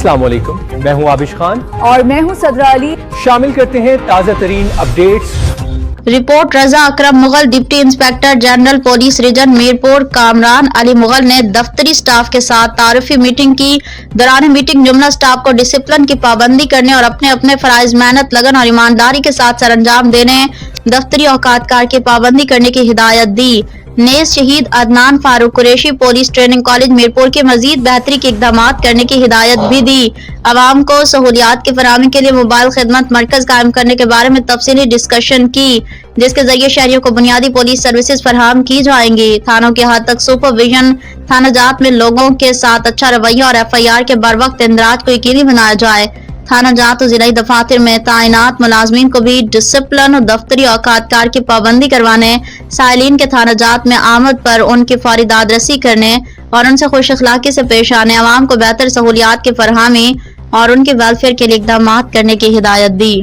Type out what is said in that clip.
السلام علیکم، میں ہوں عابش خان اور میں ہوں صدرہ علی۔ شامل کرتے ہیں تازہ ترین updates. Report Raza Akram Mughal deputy inspector general police region Mirpur Kamran Ali Mughal نے دفتری سٹاف کے ساتھ تعارفی میٹنگ کی۔ دوران میٹنگ جملہ سٹاف کو ڈسپلن کی پابندی کرنے اور اپنے فرائض محنت لگن اور ایمانداری کے ساتھ سر انجام دینے، دفتری اوقات کار کی پابندی کرنے کی ہدایت دی۔ نیز شہید Adnan Farooq Qureshi police training college Mirpur کے مزید بہتری کے اقدامات کرنے کی ہدایت بھی دی۔ عوام کو سہولیات کی فراہمی کے لیے موبائل خدمت مرکز قائم کرنے کے بارے میں تفصیلی ڈسکشن کی، جس کے ذریعے شہریوں کو بنیادی پولیس سروسز فراہم کی جائیں گی۔ تھانوں کے حد تک سپرویژن، تھانہ جات میں لوگوں کے ساتھ اچھا رویہ اور FIR کے بروقت اندراج کو یقینی بنایا جائے۔ تھانہ جات و ضلعی دفاتر میں تعینات ملازمین کو بھی ڈسپلن اور دفتری اوقات کار کی پابندی کروانے، سائلین کے تھانہ جات میں آمد پر ان کی فوری داد رسی کرنے اور ان سے خوش اخلاقی سے پیش آنے، عوام کو بہتر سہولیات کی فراہمی اور ان کے ویلفیئر کے لیے اقدامات کرنے کی ہدایت دی۔